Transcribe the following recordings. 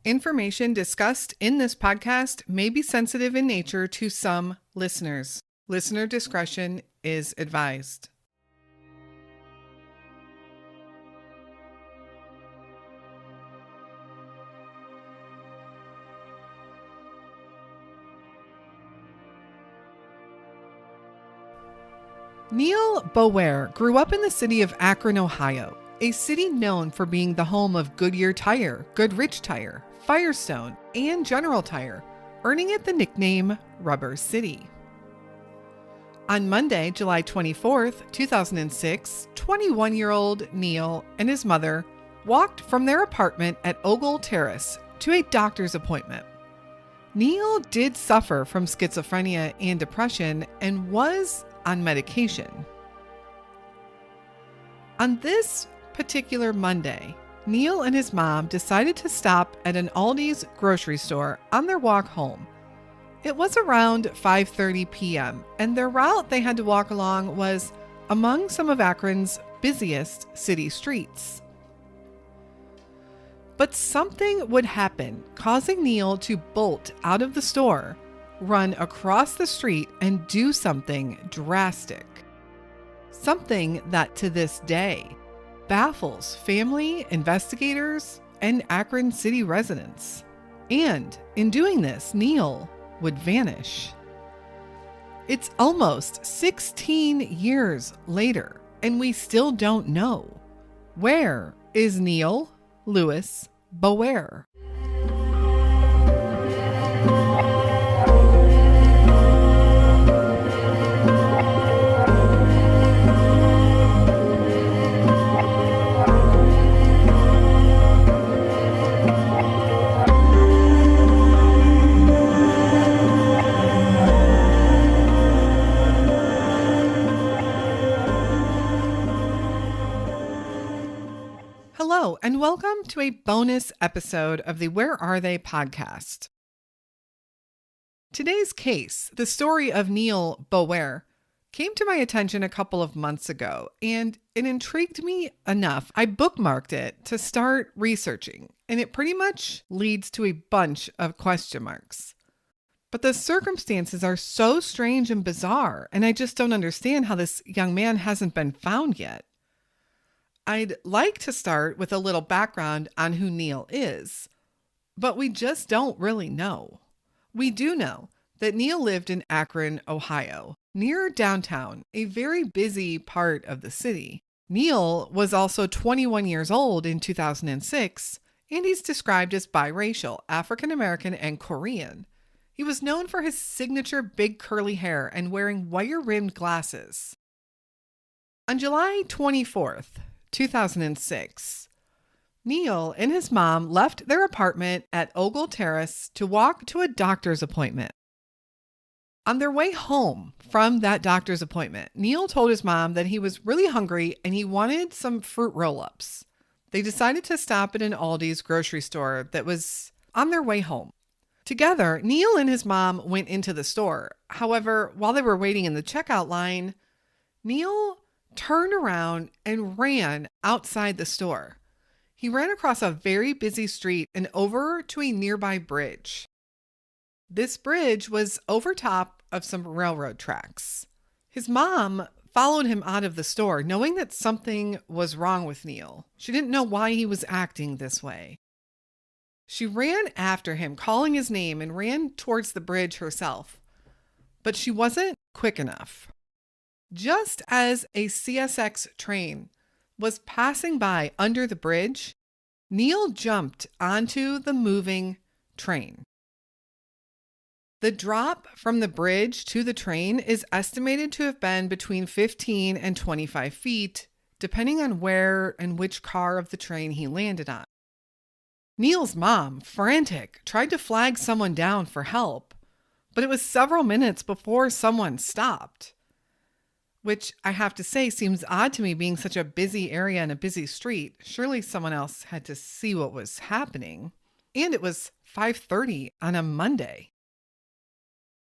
Information discussed in this podcast may be sensitive in nature to some listeners. Listener discretion is advised. Neal Boware grew up in the city of Akron, Ohio, a city known for being the home of Goodyear Tire, Goodrich Tire, Firestone, and General Tire, earning it the nickname Rubber City. On Monday, July 24th, 2006, 21-year-old Neal and his mother walked from their apartment at Ogle Terrace to a doctor's appointment. Neal did suffer from schizophrenia and depression and was on medication. On this particular Monday, Neal and his mom decided to stop at an Aldi's grocery store on their walk home. It was around 5:30 p.m., and their route they had to walk along was among some of Akron's busiest city streets. But something would happen, causing Neal to bolt out of the store, run across the street, and do something drastic. Something that to this day baffles family, investigators, and Akron city residents. And in doing this, Neal would vanish. It's almost 16 years later, and we still don't know. Where is Neal Lewis Boware? Hello, and welcome to a bonus episode of the Where Are They podcast. Today's case, the story of Neal Boware, came to my attention a couple of months ago, and it intrigued me enough. I bookmarked it to start researching, and it pretty much leads to a bunch of question marks. But the circumstances are so strange and bizarre, and I just don't understand how this young man hasn't been found yet. I'd like to start with a little background on who Neal is, but we just don't really know. We do know that Neal lived in Akron, Ohio, near downtown, a very busy part of the city. Neal was also 21 years old in 2006, and he's described as biracial, African American, and Korean. He was known for his signature big curly hair and wearing wire-rimmed glasses. On July 24th, 2006, Neal and his mom left their apartment at Ogle Terrace to walk to a doctor's appointment. On their way home from that doctor's appointment, Neal told his mom that he was really hungry and he wanted some fruit roll-ups. They decided to stop at an Aldi's grocery store that was on their way home. Together, Neal and his mom went into the store. However, while they were waiting in the checkout line, Neal turned around and ran outside the store. He ran across a very busy street and over to a nearby bridge. This bridge was over top of some railroad tracks. His mom followed him out of the store, knowing that something was wrong with Neal. She didn't know why he was acting this way. She ran after him, calling his name, and ran towards the bridge herself. But she wasn't quick enough. Just as a CSX train was passing by under the bridge, Neal jumped onto the moving train. The drop from the bridge to the train is estimated to have been between 15 and 25 feet, depending on where and which car of the train he landed on. Neal's mom, frantic, tried to flag someone down for help, but it was several minutes before someone stopped. Which I have to say seems odd to me, being such a busy area and a busy street. Surely someone else had to see what was happening. And it was 5:30 on a Monday.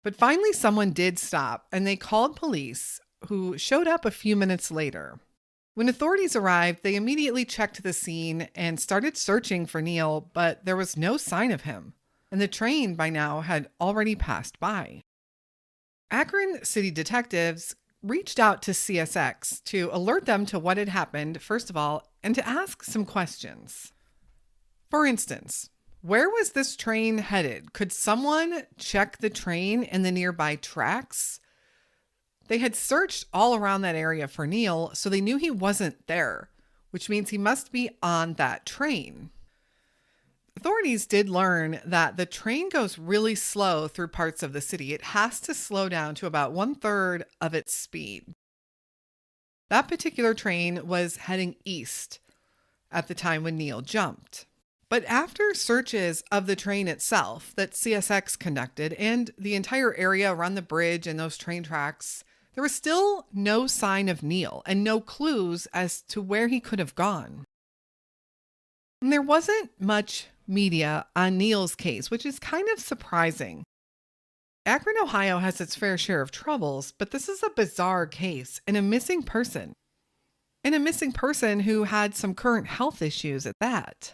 But finally someone did stop, and they called police, who showed up a few minutes later. When authorities arrived, they immediately checked the scene and started searching for Neal, but there was no sign of him, and the train by now had already passed by. Akron city detectives reached out to CSX to alert them to what had happened, first of all, and to ask some questions. For instance, where was this train headed? Could someone check the train and the nearby tracks? They had searched all around that area for Neal, so they knew he wasn't there, which means he must be on that train. Authorities did learn that the train goes really slow through parts of the city. It has to slow down to about 1/3 of its speed. That particular train was heading east at the time when Neal jumped. But after searches of the train itself that CSX conducted and the entire area around the bridge and those train tracks, there was still no sign of Neal and no clues as to where he could have gone. And there wasn't much media on Neal's case, which is kind of surprising. Akron, Ohio has its fair share of troubles, but this is a bizarre case and a missing person. And a missing person who had some current health issues at that.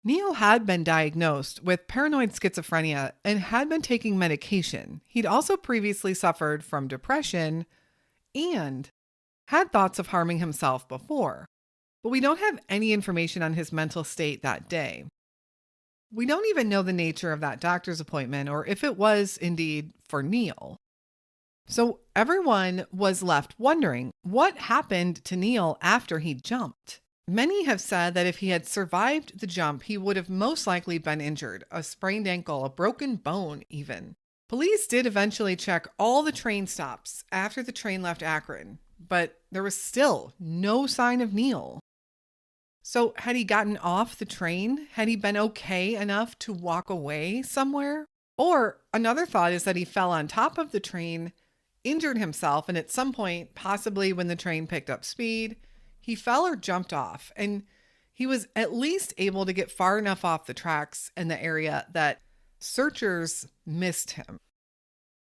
Neal had been diagnosed with paranoid schizophrenia and had been taking medication. He'd also previously suffered from depression and had thoughts of harming himself before. But we don't have any information on his mental state that day. We don't even know the nature of that doctor's appointment or if it was indeed for Neal. So everyone was left wondering what happened to Neal after he jumped. Many have said that if he had survived the jump, he would have most likely been injured, a sprained ankle, a broken bone even. Police did eventually check all the train stops after the train left Akron, but there was still no sign of Neal. So had he gotten off the train? Had he been okay enough to walk away somewhere? Or another thought is that he fell on top of the train, injured himself, and at some point, possibly when the train picked up speed, he fell or jumped off, and he was at least able to get far enough off the tracks in the area that searchers missed him.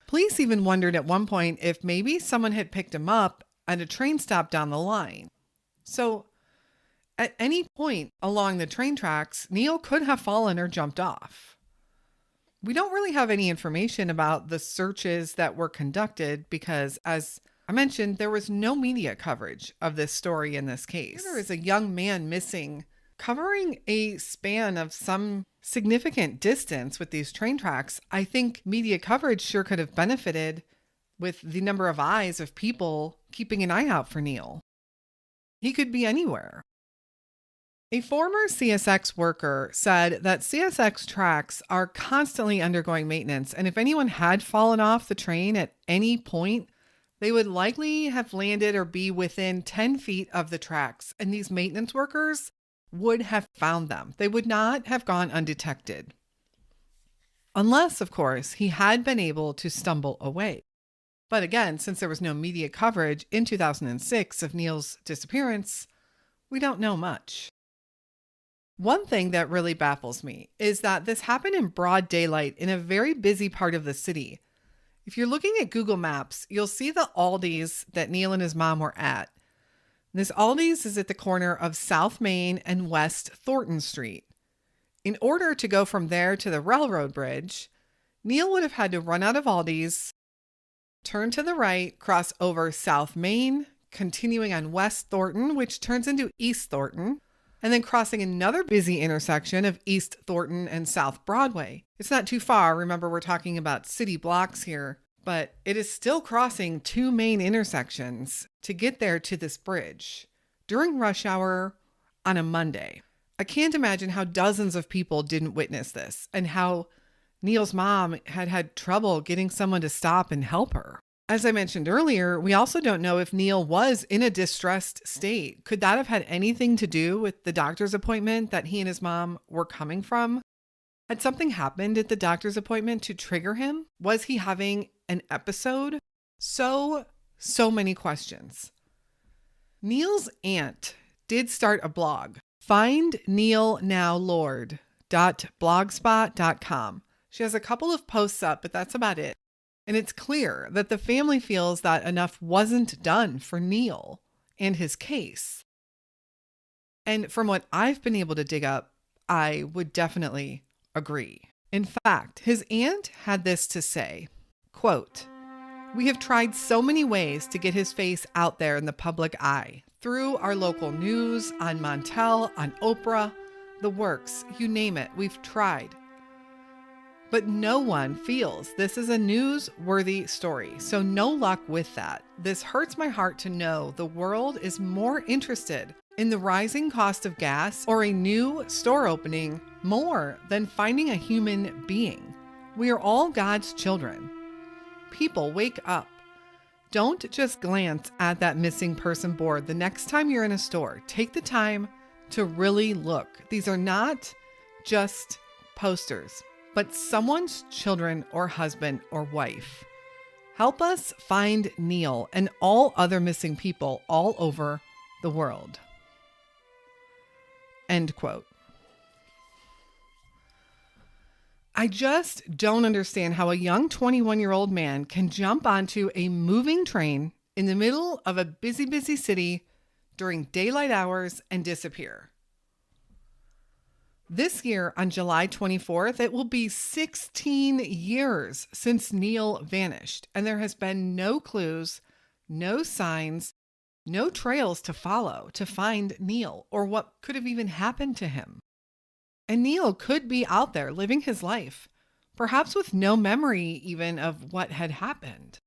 Police even wondered at one point if maybe someone had picked him up at a train stop down the line. So at any point along the train tracks, Neal could have fallen or jumped off. We don't really have any information about the searches that were conducted because, as I mentioned, there was no media coverage of this story in this case. There is a young man missing, covering a span of some significant distance with these train tracks. I think media coverage sure could have benefited with the number of eyes of people keeping an eye out for Neal. He could be anywhere. A former CSX worker said that CSX tracks are constantly undergoing maintenance, and if anyone had fallen off the train at any point, they would likely have landed or be within 10 feet of the tracks, and these maintenance workers would have found them. They would not have gone undetected. Unless, of course, he had been able to stumble away. But again, since there was no media coverage in 2006 of Neal's disappearance, we don't know much. One thing that really baffles me is that this happened in broad daylight in a very busy part of the city. If you're looking at Google Maps, you'll see the Aldi's that Neal and his mom were at. This Aldi's is at the corner of South Main and West Thornton Street. In order to go from there to the railroad bridge, Neal would have had to run out of Aldi's, turn to the right, cross over South Main, continuing on West Thornton, which turns into East Thornton, and then crossing another busy intersection of East Thornton and South Broadway. It's not too far. Remember, we're talking about city blocks here, but it is still crossing two main intersections to get there to this bridge during rush hour on a Monday. I can't imagine how dozens of people didn't witness this and how Neal's mom had trouble getting someone to stop and help her. As I mentioned earlier, we also don't know if Neal was in a distressed state. Could that have had anything to do with the doctor's appointment that he and his mom were coming from? Had something happened at the doctor's appointment to trigger him? Was he having an episode? So many questions. Neal's aunt did start a blog, findnealnowlord.blogspot.com. She has a couple of posts up, but that's about it. And it's clear that the family feels that enough wasn't done for Neal and his case. And from what I've been able to dig up, I would definitely agree. In fact, his aunt had this to say, quote, "We have tried so many ways to get his face out there in the public eye, through our local news, on Montel, on Oprah, the works, you name it, we've tried. But no one feels this is a newsworthy story, so no luck with that. This hurts my heart to know the world is more interested in the rising cost of gas or a new store opening more than finding a human being. We are all God's children. People, wake up. Don't just glance at that missing person board the next time you're in a store. Take the time to really look. These are not just posters, but someone's children or husband or wife. Help us find Neal and all other missing people all over the world." End quote. I just don't understand how a young 21-year-old man can jump onto a moving train in the middle of a busy city during daylight hours and disappear. This year, on July 24th, it will be 16 years since Neal vanished, and there has been no clues, no signs, no trails to follow to find Neal or what could have even happened to him. And Neal could be out there living his life, perhaps with no memory even of what had happened.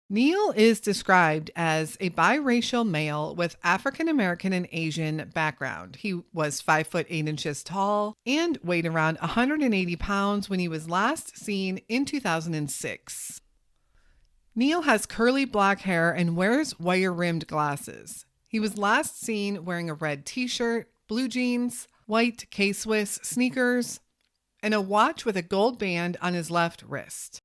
Neal is described as a biracial male with African American and Asian background. He was 5'8" tall and weighed around 180 pounds when he was last seen in 2006. Neal has curly black hair and wears wire-rimmed glasses. He was last seen wearing a red t-shirt, blue jeans, white K-Swiss sneakers, and a watch with a gold band on his left wrist.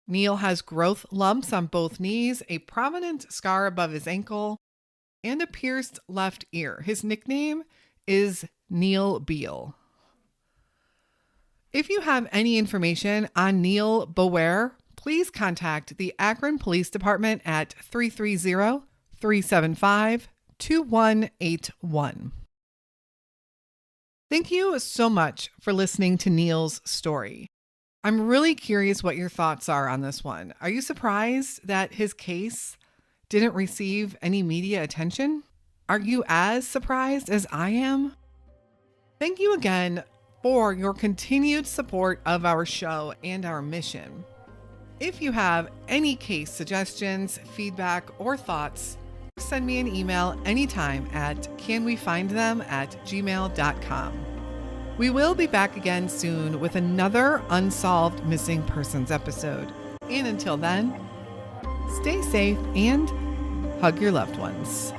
Neal has growth lumps on both knees, a prominent scar above his ankle, and a pierced left ear. His nickname is Neal Beal. If you have any information on Neal Boware, please contact the Akron Police Department at 330-375-2181. Thank you so much for listening to Neal's story. I'm really curious what your thoughts are on this one. Are you surprised that his case didn't receive any media attention? Are you as surprised as I am? Thank you again for your continued support of our show and our mission. If you have any case suggestions, feedback, or thoughts, send me an email anytime at canwefinddem@gmail.com. We will be back again soon with another Unsolved Missing Persons episode. And until then, stay safe and hug your loved ones.